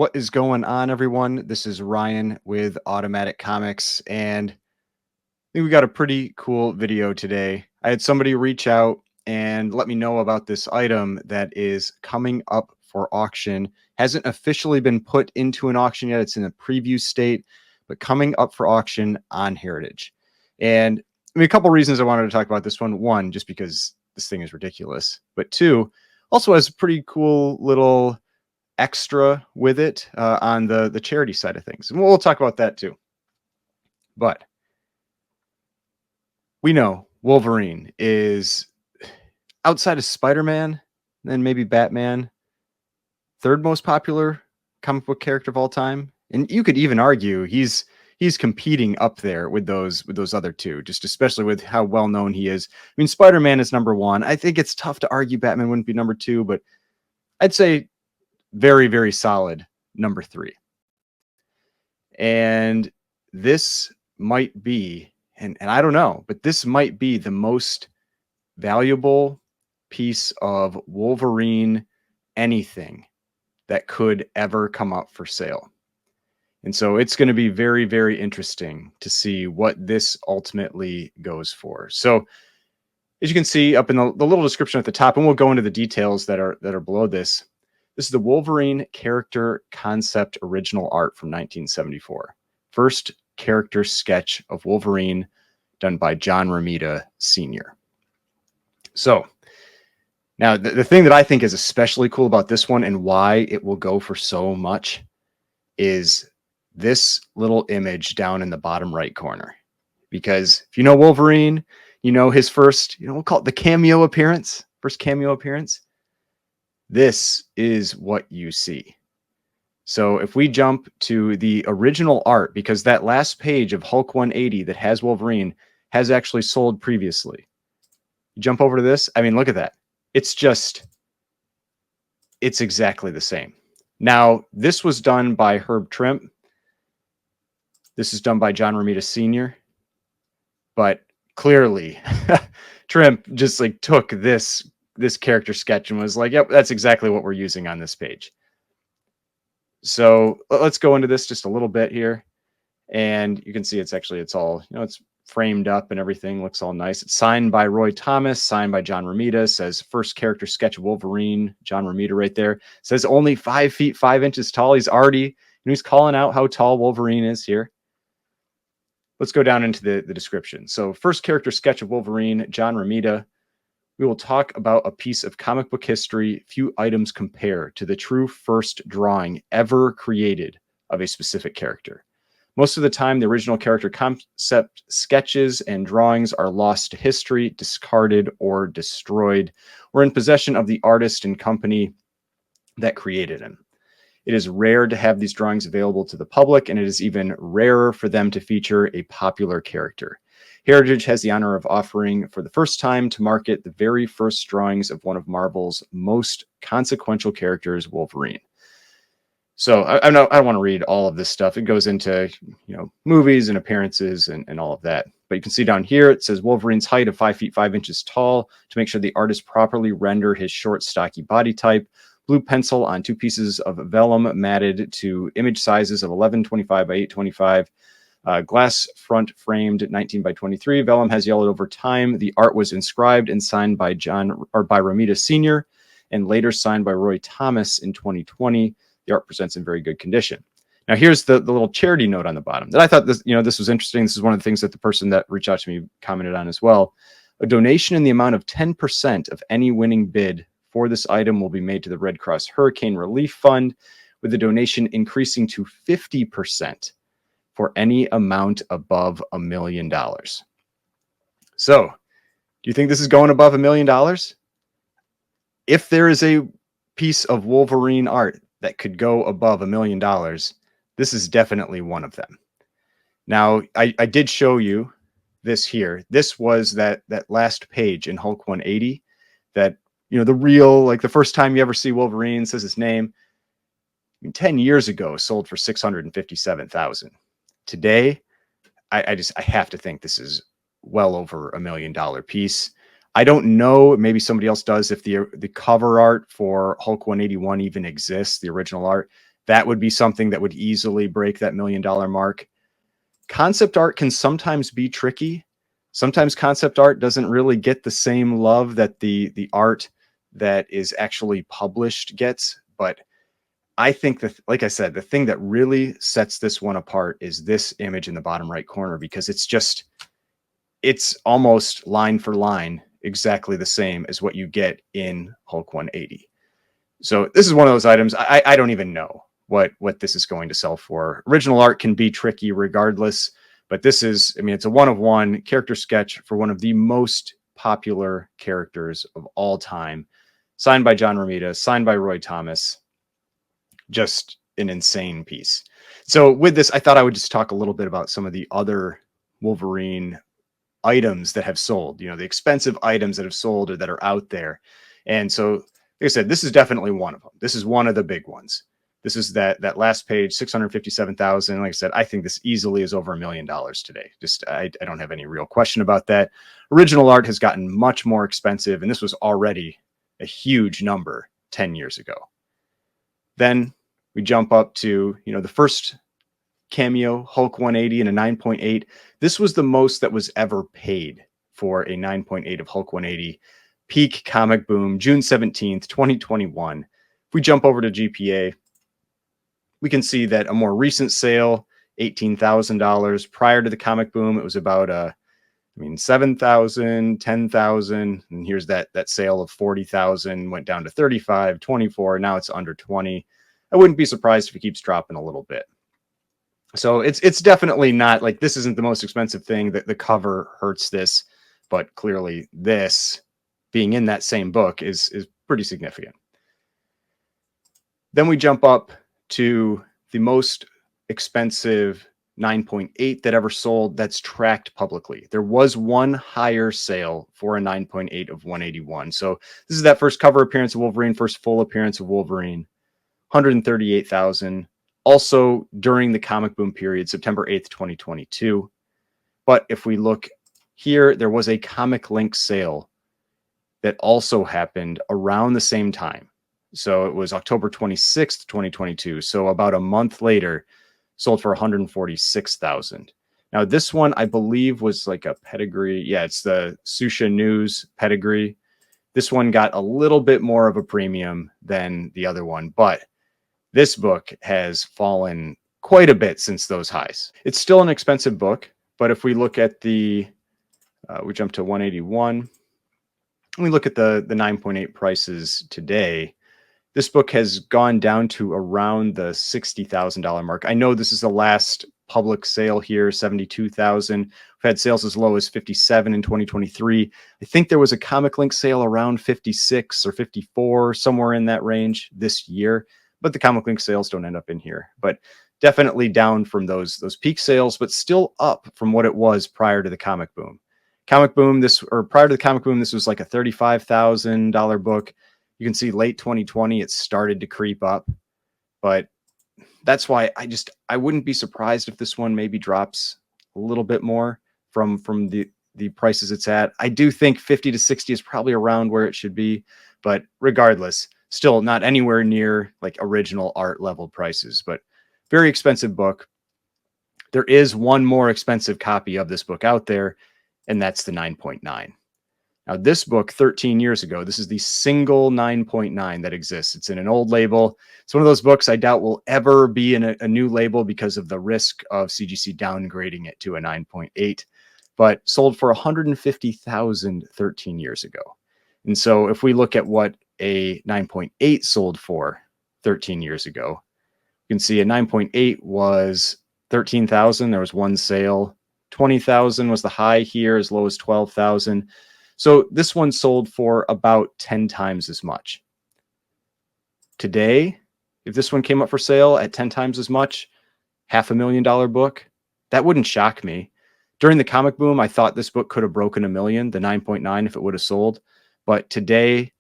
What is going on, everyone? This is Ryan with Automatic Comics, and I think we got a pretty cool video today. I had somebody reach out and let me know about this item that is coming up for auction. Hasn't officially been put into an auction yet. It's in a preview state, but coming up for auction on Heritage. And I mean, a couple reasons I wanted to talk about this one. One, just because this thing is ridiculous, but two, also has a pretty cool little extra with it on the charity side of things. And we'll talk about that too. But we know Wolverine is, outside of Spider-Man, then maybe Batman, third most popular comic book character of all time. And you could even argue he's competing up there with those other two, just especially with how well known he is. I mean, Spider-Man is number one. I think it's tough to argue Batman wouldn't be number two, but I'd say very, very solid number three. And this might be, and I don't know, but this might be the most valuable piece of Wolverine anything that could ever come up for sale. And so it's going to be very, very interesting to see what this ultimately goes for. So as you can see up in the little description at the top, and we'll go into the details that are below this. This is the Wolverine character concept original art from 1974. First character sketch of Wolverine done by John Romita Sr. So now the thing that I think is especially cool about this one and why it will go for so much is this little image down in the bottom right corner. Because if you know Wolverine, you know his first, we'll call it the cameo appearance, first cameo appearance. This is what you see. So if we jump to the original art, because that last page of Hulk 180 that has Wolverine has actually sold previously. You jump over to this. I mean, look at that. It's exactly the same. Now, this was done by Herb Trimp. This is done by John Romita Sr. But clearly, Trimp just like took this character sketch and was like, yep, that's exactly what we're using on this page. So let's go into this just a little bit here. And you can see it's all, it's framed up and everything looks all nice. It's signed by Roy Thomas, signed by John Romita. It says first character sketch of Wolverine, John Romita right there. It says only 5 feet 5 inches tall. He's calling out how tall Wolverine is here. Let's go down into the description. So first character sketch of Wolverine, John Romita. We will talk about a piece of comic book history few items compare to the true first drawing ever created of a specific character. Most of the time, the original character concept sketches and drawings are lost to history, discarded, or destroyed, or in possession of the artist and company that created him. It is rare to have these drawings available to the public, and it is even rarer for them to feature a popular character. Heritage has the honor of offering for the first time to market the very first drawings of one of Marvel's most consequential characters, Wolverine. So I don't want to read all of this stuff. It goes into movies and appearances and all of that. But you can see down here, it says Wolverine's height of 5 feet 5 inches tall to make sure the artist properly render his short, stocky body type. Blue pencil on 2 pieces of vellum matted to image sizes of 1125 by 825. Glass front framed 19 by 23. Vellum has yellowed over time. The art was inscribed and signed by Romita Sr. and later signed by Roy Thomas in 2020. The art presents in very good condition. Now here's the little charity note on the bottom that I thought this was interesting. This is one of the things that the person that reached out to me commented on as well. A donation in the amount of 10% of any winning bid for this item will be made to the Red Cross Hurricane Relief Fund, with the donation increasing to 50% for any amount above $1 million. So, do you think this is going above $1 million? If there is a piece of Wolverine art that could go above $1 million, this is definitely one of them. Now, I did show you this here. This was that last page in Hulk 180 that, the real, like the first time you ever see Wolverine, says his name. 10 years ago, sold for $657,000. Today, I have to think this is well over $1 million piece. I don't know, maybe somebody else does, if the cover art for Hulk 181 even exists, the original art. That would be something that would easily break that $1 million mark. Concept art can sometimes be tricky. Sometimes concept art doesn't really get the same love that the art that is actually published gets. But I think that, like I said, the thing that really sets this one apart is this image in the bottom right corner, because it's almost line for line exactly the same as what you get in Hulk 180. So this is one of those items I don't even know what this is going to sell for. Original art can be tricky regardless, but this is, I mean, it's a one-of-one character sketch for one of the most popular characters of all time, signed by John Romita, signed by Roy Thomas. Just an insane piece. So with this, I thought I would just talk a little bit about some of the other Wolverine items that have sold, the expensive items that have sold or that are out there. And so, like I said, this is definitely one of them. This is one of the big ones. This is that last page, 657,000. Like I said, I think this easily is over $1 million today. Just, I don't have any real question about that. Original art has gotten much more expensive, and this was already a huge number 10 years ago. Then we jump up to, the first cameo, Hulk 180 and a 9.8. This was the most that was ever paid for a 9.8 of Hulk 180. Peak comic boom, June 17th, 2021. If we jump over to GPA, we can see that a more recent sale, $18,000. Prior to the comic boom, it was about $7,000, $10,000, and here's that sale of $40,000 went down to $35,000, $24,000. Now it's under $20,000. I wouldn't be surprised if it keeps dropping a little bit. So it's definitely not like this isn't the most expensive thing. That the cover hurts this, but clearly this being in that same book is pretty significant. Then we jump up to the most expensive 9.8 that ever sold that's tracked publicly. There was one higher sale for a 9.8 of 181. So this is that first cover appearance of Wolverine, first full appearance of Wolverine, 138,000. Also during the comic boom period, September 8th, 2022. But if we look here, there was a Comic Link sale that also happened around the same time. So it was October 26th, 2022. So about a month later, sold for 146,000. Now this one, I believe, was like a pedigree. Yeah, it's the Susha News pedigree. This one got a little bit more of a premium than the other one, but this book has fallen quite a bit since those highs. It's still an expensive book, but if we look at we jump to 181, and we look at the 9.8 prices today, this book has gone down to around the $60,000 mark. I know this is the last public sale here, 72,000. We've had sales as low as 57 in 2023. I think there was a Comic Link sale around 56 or 54, somewhere in that range this year. But the Comic Link sales don't end up in here. But definitely down from those peak sales, but still up from what it was prior to the comic boom. Prior to the comic boom, this was like a $35,000 book. You can see late 2020, it started to creep up. But that's why I wouldn't be surprised if this one maybe drops a little bit more from the prices it's at. I do think 50 to 60 is probably around where it should be. But regardless, still not anywhere near like original art level prices, but very expensive book. There is one more expensive copy of this book out there, and that's the 9.9. Now this book 13 years ago, this is the single 9.9 that exists. It's in an old label. It's one of those books I doubt will ever be in a new label because of the risk of CGC downgrading it to a 9.8, but sold for $150,000 13 years ago. And so if we look at what a 9.8 sold for 13 years ago, you can see a 9.8 was 13,000. There was one sale. 20,000 was the high here, as low as 12,000. So this one sold for about 10 times as much. Today, if this one came up for sale at 10 times as much, $500,000 book, that wouldn't shock me. During the comic boom, I thought this book could have broken $1 million, the 9.9, if it would have sold. But today,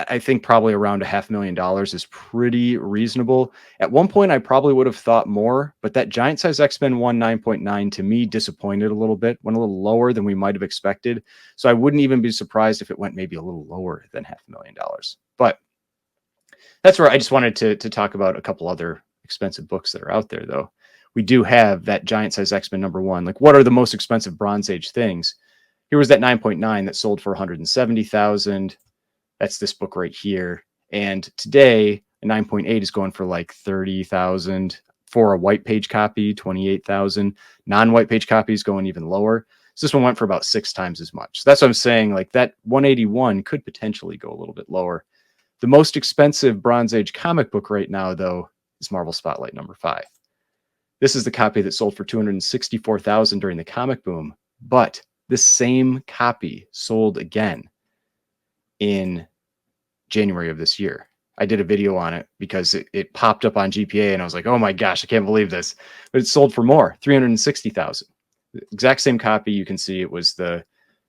I think probably around $500,000 is pretty reasonable. At one point, I probably would have thought more, but that Giant Size X-Men 1 9.9 to me disappointed a little bit, went a little lower than we might have expected. So I wouldn't even be surprised if it went maybe a little lower than $500,000. But That's where I just wanted to talk about a couple other expensive books that are out there, though. We do have that giant size X-Men #1. Like, what are the most expensive Bronze Age things? Here was that 9.9 that sold for 170,000. That's this book right here. And today, a 9.8 is going for like 30,000 for a white page copy, 28,000. Non-white page copies going even lower. So this one went for about 6 times as much. So that's what I'm saying. Like, that 181 could potentially go a little bit lower. The most expensive Bronze Age comic book right now, though, is Marvel Spotlight #5. This is the copy that sold for 264,000 during the comic boom, but this same copy sold again in January of this year. I did a video on it because it popped up on GPA, and I was like, oh my gosh, I can't believe this. But it sold for more, 360,000. Exact same copy. You can see it was the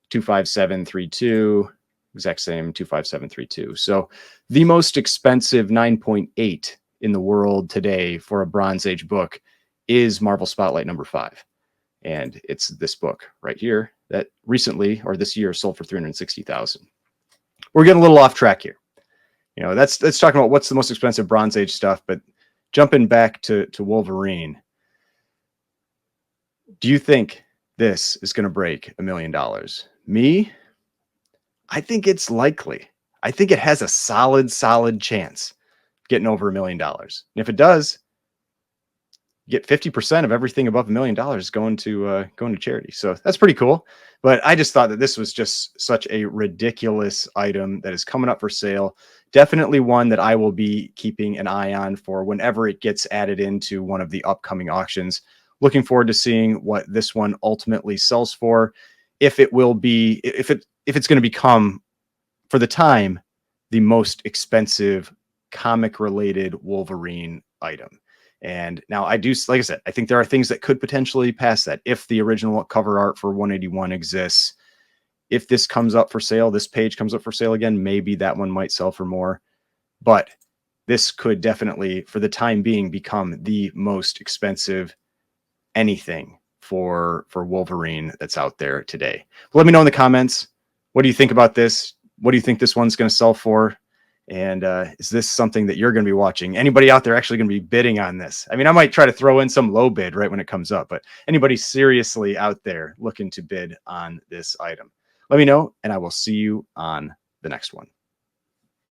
25732. Exact same 25732. So the most expensive 9.8 in the world today for a Bronze Age book is Marvel Spotlight #5. And it's this book right here that recently, or this year, sold for 360,000. We're getting a little off track here. You know, that's talking about what's the most expensive Bronze Age stuff, but jumping back to Wolverine, do you think this is going to break $1 million? Me, I think it's likely. I think it has a solid chance of getting over $1 million. And if it does, you get 50% of everything above $1 million going to charity. So that's pretty cool. But I just thought that this was just such a ridiculous item that is coming up for sale. Definitely one that I will be keeping an eye on for whenever it gets added into one of the upcoming auctions. Looking forward to seeing what this one ultimately sells for. If it will be, if it's going to become, for the time, the most expensive comic related Wolverine item. And now I do, like I said, I think there are things that could potentially pass that. If the original cover art for 181 exists, if this comes up for sale, this page comes up for sale again, maybe that one might sell for more. But this could definitely, for the time being, become the most expensive anything for Wolverine that's out there today. Let me know in the comments. What do you think about this? What do you think this one's going to sell for? And is this something that you're going to be watching? Anybody out there actually going to be bidding on this? I mean, I might try to throw in some low bid right when it comes up, but anybody seriously out there looking to bid on this item? Let me know, and I will see you on the next one.